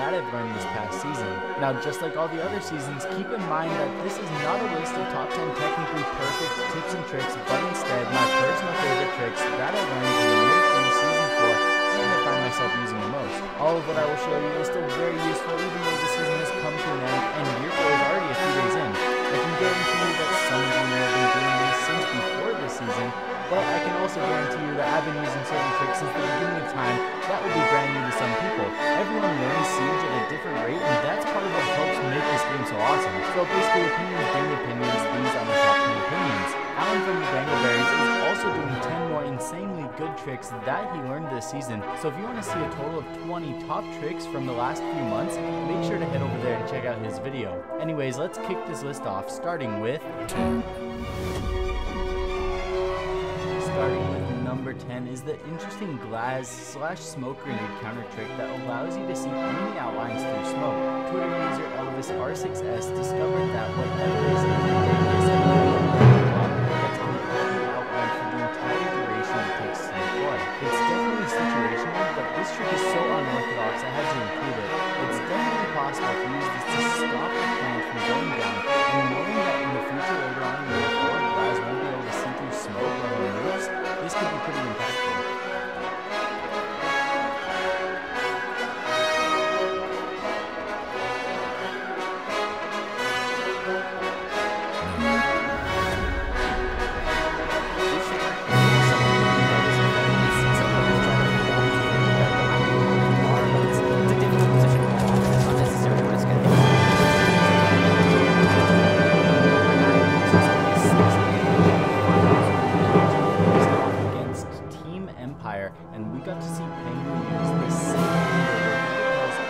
that I've learned this past season. Now, just like all the other seasons, keep in mind that this is not a list of top 10 technically perfect tips and tricks, but instead my personal favorite tricks that I learned in the Mid-3 Season 4 and I find myself using the most. All of what I will show you is still very useful even though the season has come to an end and Year 4 is already a few days in. I can guarantee you that some of you may have been doing these since before this season, but I can also guarantee you that I've been using certain tricks since the beginning of time that will be brand new to some people. Everyone learns Siege at a different rate, and that's part of what helps make this game so awesome. So basically, opinions bring opinions. These are my top 10 opinions. Alan from the Bangleberries is also doing 10 more insanely good tricks that he learned this season. So if you want to see a total of 20 top tricks from the last few months, make sure to head over there and check out his video. Anyways, let's kick this list off, starting with number 10 is the interesting glass/smoke grenade counter trick that allows you to see enemy outlines through smoke. Twitter user Elvis R6S discovered that whatever is in the radius of the gets an enemy outline for the entire duration it takes to deploy. It's definitely situational, but this trick is so unorthodox I had to include it. It's definitely possible to use this to stop the plant from going down, and knowing that in the future later on in the war, Glass won't be able to see through smoke when he moves, this could be pretty impactful. And we got to see Penguin use the same angle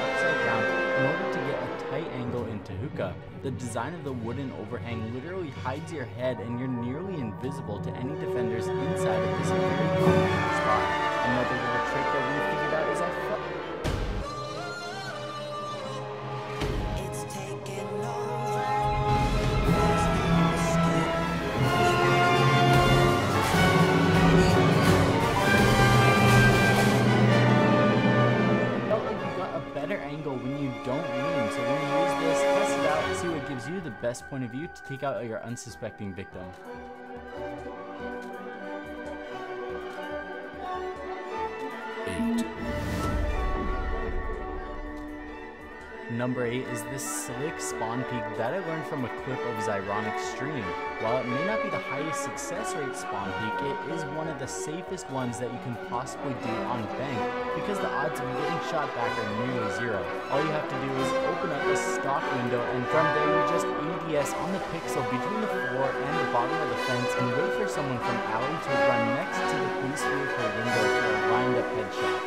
upside down in order to get a tight angle into Hookah. The design of the wooden overhang literally hides your head and you're nearly invisible to any defenders inside of this very common spot. Another little trick that we figured out is angle when you don't lean, so when you use this, test it out and see what gives you the best point of view to take out your unsuspecting victim. Number 8 is this slick spawn peek that I learned from a clip of Zyronic stream. While it may not be the highest success rate spawn peek, it is one of the safest ones that you can possibly do on bank because the odds of you getting shot back are nearly zero. All you have to do is open up a stock window and from there you just ADS on the pixel between the floor and the bottom of the fence and wait for someone from alley to run next to the police vehicle window for a lined up headshot.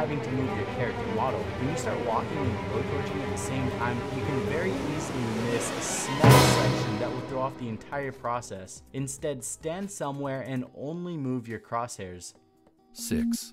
having to move your character model. When you start walking and blowtorching at the same time, you can very easily miss a small section that will throw off the entire process. Instead, stand somewhere and only move your crosshairs. 6.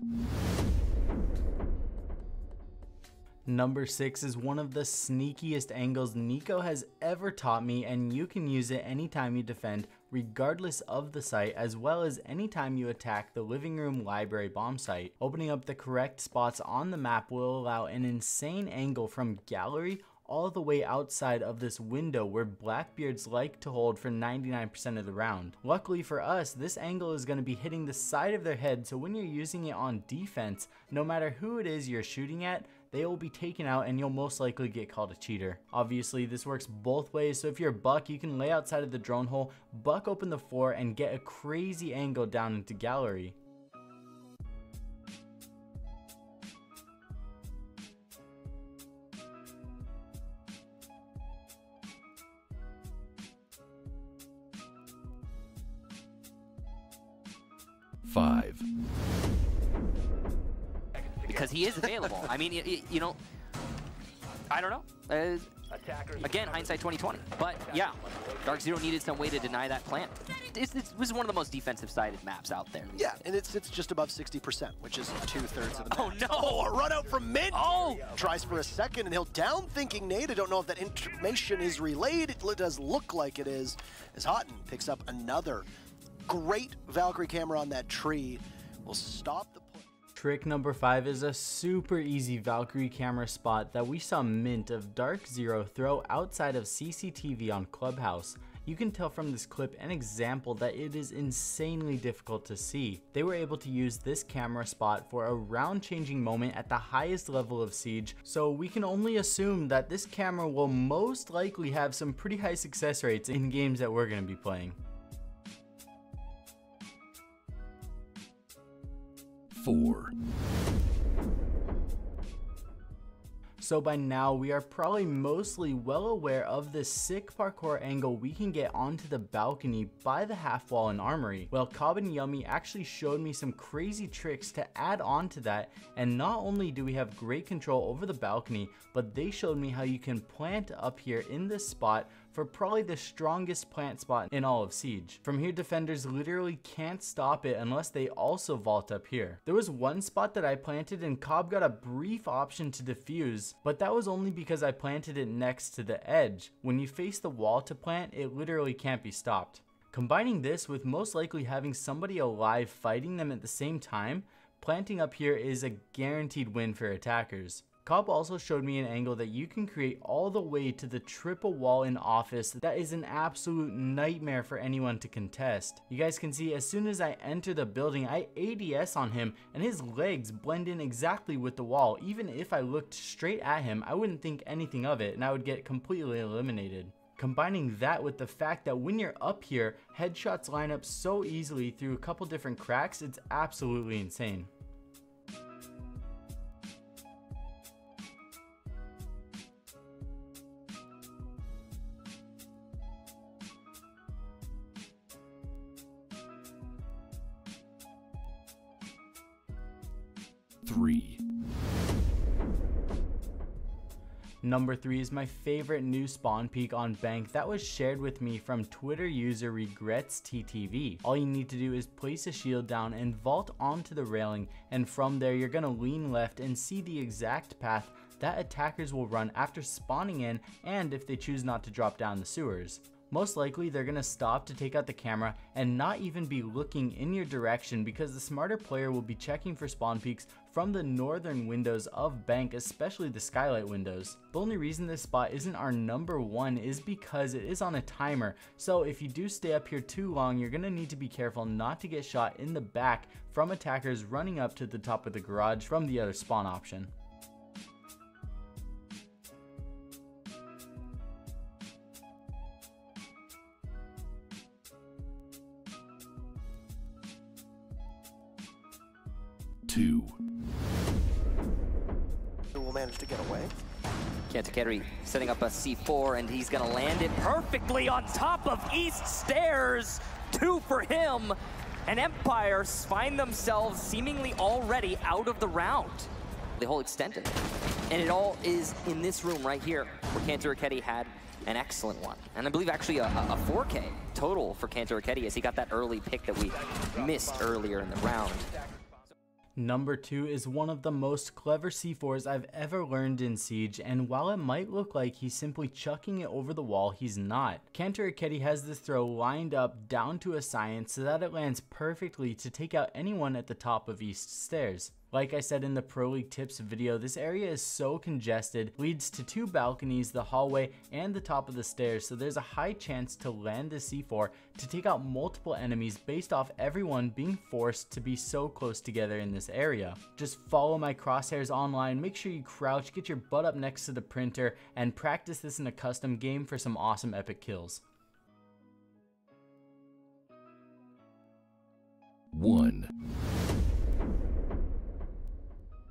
Number 6 is one of the sneakiest angles Nico has ever taught me, and you can use it anytime you defend regardless of the site, as well as anytime you attack the living room library bomb site. Opening up the correct spots on the map will allow an insane angle from gallery all the way outside of this window where Blackbeards like to hold for 99% of the round. Luckily for us, this angle is going to be hitting the side of their head, so when you're using it on defense, no matter who it is you're shooting at, they will be taken out and you'll most likely get called a cheater. Obviously, this works both ways, so if you're Buck, you can lay outside of the drone hole, buck open the floor, and get a crazy angle down into gallery. Five. Because he is available. I mean, you know, I don't know. Again, hindsight 2020. But yeah, Dark Zero needed some way to deny that plant. This was one of the most defensive-sided maps out there. Yeah, and it's just above 60%, which is 2/3 of the map. Oh no! Oh, a run out from Mint! Oh! Tries for a second, and he'll down thinking nade. I don't know if that information is relayed. It does look like it is, as Houghton picks up another great Valkyrie camera on that tree. Will stop the push. Trick number 5 is a super easy Valkyrie camera spot that we saw Mint of Dark Zero throw outside of CCTV on Clubhouse. You can tell from this clip an example that it is insanely difficult to see. They were able to use this camera spot for a round changing moment at the highest level of Siege, so we can only assume that this camera will most likely have some pretty high success rates in games that we're going to be playing. 4. So by now, we are probably mostly well aware of the sick parkour angle we can get onto the balcony by the half wall in Armory. Well, Cobb and Yummy actually showed me some crazy tricks to add on to that, and not only do we have great control over the balcony, but they showed me how you can plant up here in this spot for probably the strongest plant spot in all of Siege. From here, defenders literally can't stop it unless they also vault up here. There was one spot that I planted and Cobb got a brief option to defuse, but that was only because I planted it next to the edge. When you face the wall to plant, it literally can't be stopped. Combining this with most likely having somebody alive fighting them at the same time, planting up here is a guaranteed win for attackers. Cobb also showed me an angle that you can create all the way to the triple wall in Office that is an absolute nightmare for anyone to contest. You guys can see as soon as I enter the building, I ADS on him and his legs blend in exactly with the wall. Even if I looked straight at him, I wouldn't think anything of it and I would get completely eliminated. Combining that with the fact that when you're up here, headshots line up so easily through a couple different cracks, it's absolutely insane. 3. Number 3 is my favorite new spawn peak on Bank that was shared with me from Twitter user RegretsTTV. All you need to do is place a shield down and vault onto the railing, and from there you're gonna lean left and see the exact path that attackers will run after spawning in, and if they choose not to drop down the sewers. Most likely they're gonna stop to take out the camera and not even be looking in your direction because the smarter player will be checking for spawn peaks from the northern windows of Bank, especially the skylight windows. The only reason this spot isn't our number 1 is because it is on a timer, so if you do stay up here too long, you're gonna need to be careful not to get shot in the back from attackers running up to the top of the garage from the other spawn option. 2. Who will manage to get away? Kantakeri setting up a C4, and he's gonna land it perfectly on top of East Stairs. 2 for him, and Empire find themselves seemingly already out of the round. The whole extent of it. And it all is in this room right here, where Kantakeri had an excellent one. And I believe actually a 4K total for Kantakeri as he got that early pick that we missed earlier in the round. Number 2 is one of the most clever C4s I've ever learned in Siege, and while it might look like he's simply chucking it over the wall, he's not. Kanter Raketti has this throw lined up down to a science so that it lands perfectly to take out anyone at the top of East Stairs. Like I said in the Pro League Tips video, this area is so congested, leads to 2 balconies, the hallway, and the top of the stairs, so there's a high chance to land the C4 to take out multiple enemies based off everyone being forced to be so close together in this area. Just follow my crosshairs online, make sure you crouch, get your butt up next to the printer, and practice this in a custom game for some awesome epic kills. 1.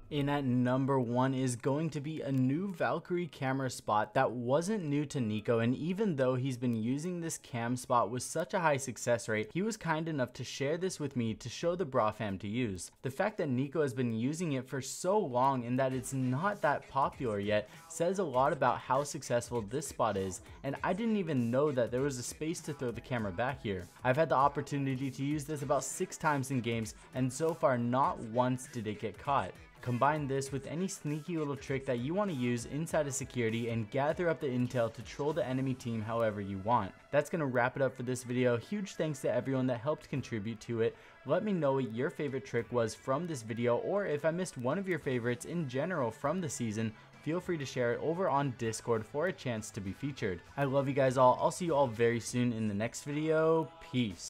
In at number 1 is going to be a new Valkyrie camera spot that wasn't new to Nico, and even though he's been using this cam spot with such a high success rate, he was kind enough to share this with me to show the Bra fam to use. The fact that Nico has been using it for so long and that it's not that popular yet says a lot about how successful this spot is, and I didn't even know that there was a space to throw the camera back here. I've had the opportunity to use this about 6 times in games, and so far not once did it get caught. Combine this with any sneaky little trick that you want to use inside of security and gather up the intel to troll the enemy team however you want. That's going to wrap it up for this video. Huge thanks to everyone that helped contribute to it. Let me know what your favorite trick was from this video, or if I missed one of your favorites in general from the season, feel free to share it over on Discord for a chance to be featured. I love you guys all. I'll see you all very soon in the next video. Peace.